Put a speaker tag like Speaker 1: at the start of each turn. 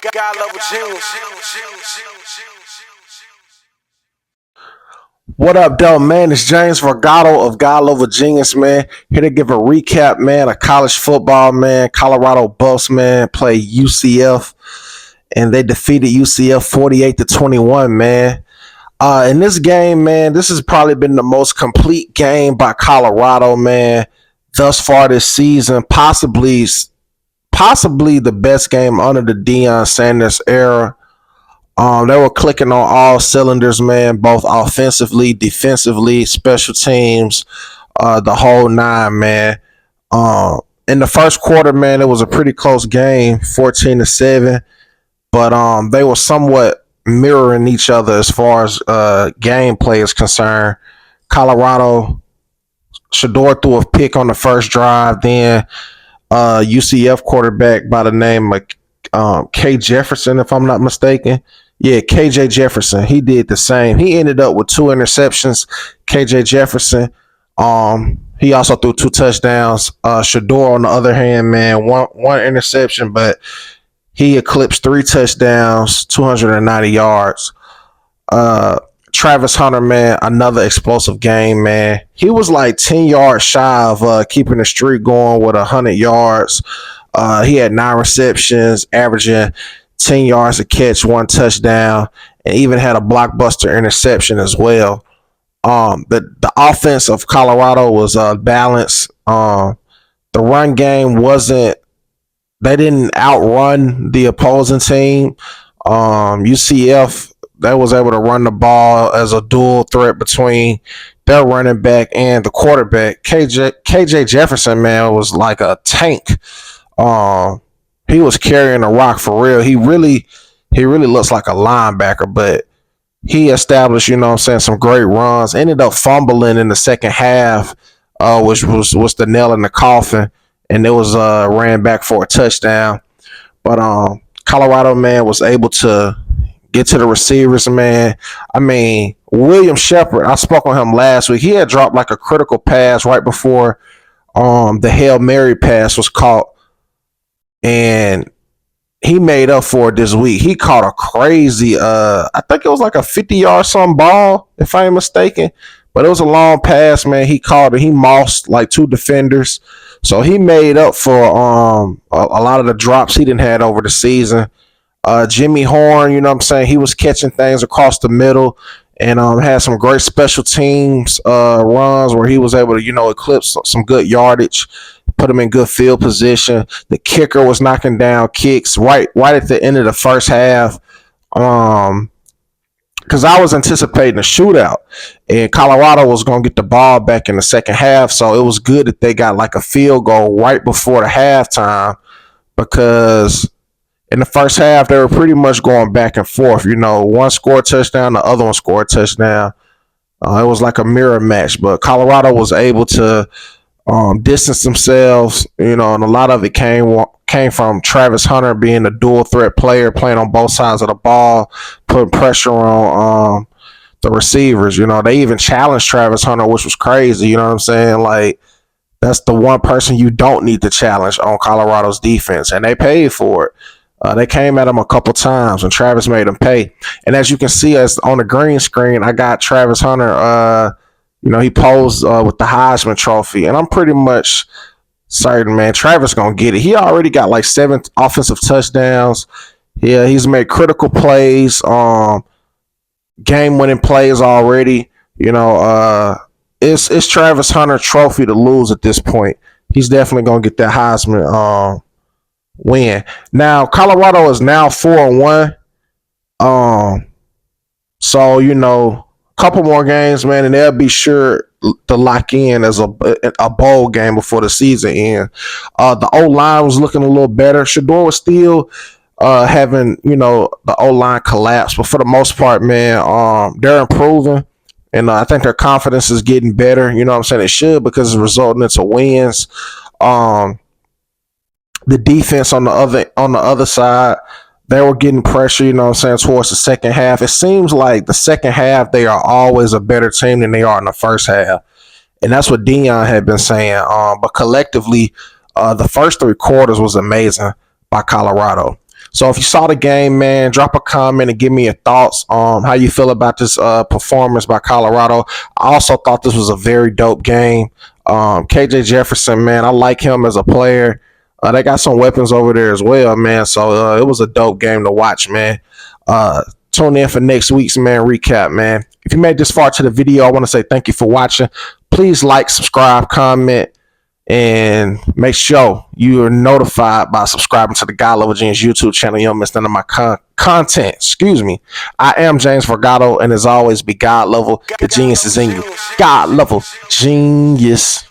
Speaker 1: God level genius.
Speaker 2: What up, though, man? It's James Vergado of God Level Genius, man. Here to give a recap, man, of college football, man. Colorado Buffs, man, play UCF, and they defeated UCF 48-21, man. In this game, man, this has probably been the most complete game by Colorado, man, thus far this season. Possibly the best game under the Deion Sanders era. They were clicking on all cylinders, man, both offensively, defensively, special teams, the whole nine, man. In the first quarter, man, it was a pretty close game, 14-7, but they were somewhat mirroring each other as far as gameplay is concerned. Colorado, Shador threw a pick on the first drive, then UCF quarterback by the name of K. Jefferson, if I'm not mistaken. Yeah, KJ Jefferson. He did the same. He ended up with 2 interceptions. KJ Jefferson. He also threw 2 touchdowns. Shador, on the other hand, man, one interception, but he eclipsed 3 touchdowns, 290 yards. Travis Hunter, man, another explosive game, man. He was like 10 yards shy of keeping the streak going with 100 yards. He had 9 receptions, averaging 10 yards a catch, 1 touchdown, and even had a blockbuster interception as well. The offense of Colorado was balanced. The run game they didn't outrun the opposing team. UCF, they was able to run the ball as a dual threat between their running back and the quarterback. KJ Jefferson, man, was like a tank. He was carrying the rock for real. He really looks like a linebacker, but he established, some great runs. Ended up fumbling in the second half, which was the nail in the coffin, and it was ran back for a touchdown. But Colorado, man, was able to get to the receivers, man. I mean, William Shepard, I spoke on him last week. He had dropped like a critical pass right before the Hail Mary pass was caught, and he made up for it this week. He caught a crazy, I think it was like a 50-yard some ball, if I ain't mistaken. But it was a long pass, man. He caught it. He mossed like 2 defenders. So he made up for a lot of the drops he didn't had over the season. Jimmy Horn, he was catching things across the middle and had some great special teams runs where he was able to, eclipse some good yardage, put him in good field position. The kicker was knocking down kicks right at the end of the first half. Because I was anticipating a shootout, and Colorado was going to get the ball back in the second half, so it was good that they got like a field goal right before the halftime, because in the first half, they were pretty much going back and forth. One scored a touchdown, the other one scored a touchdown. It was like a mirror match, but Colorado was able to distance themselves, and a lot of it came from Travis Hunter being a dual threat player, playing on both sides of the ball, putting pressure on the receivers. They even challenged Travis Hunter, which was crazy. You know what I'm saying? Like, that's the one person you don't need to challenge on Colorado's defense, and they paid for it. They came at him a couple times, and Travis made him pay. And as you can see, as on the green screen, I got Travis Hunter. He posed with the Heisman Trophy, and I'm pretty much certain, man, Travis gonna get it. He already got like 7 offensive touchdowns. Yeah, he's made critical plays, game-winning plays already. It's Travis Hunter Trophy to lose at this point. He's definitely gonna get that Heisman win. Now, Colorado is now 4-1. So, a couple more games, man, and they'll be sure to lock in as a bowl game before the season ends. The O-line was looking a little better. Shador was still having, the O-line collapse, but for the most part, man, they're improving. And I think their confidence is getting better. It should, because it's resulting into wins. The defense on the other side, they were getting pressure, towards the second half. It seems like the second half, they are always a better team than they are in the first half. And that's what Deion had been saying. But collectively, the first 3 quarters was amazing by Colorado. So if you saw the game, man, drop a comment and give me your thoughts on how you feel about this performance by Colorado. I also thought this was a very dope game. KJ Jefferson, man, I like him as a player. They got some weapons over there as well, man. So it was a dope game to watch, man. Tune in for next week's man recap, man. If you made this far to the video, I want to say thank you for watching. Please like, subscribe, comment, and make sure you are notified by subscribing to the God Level Genius YouTube channel. You don't miss none of my content. Excuse me. I am James Vergato, and as always, be God Level. The genius is in you. God Level Genius.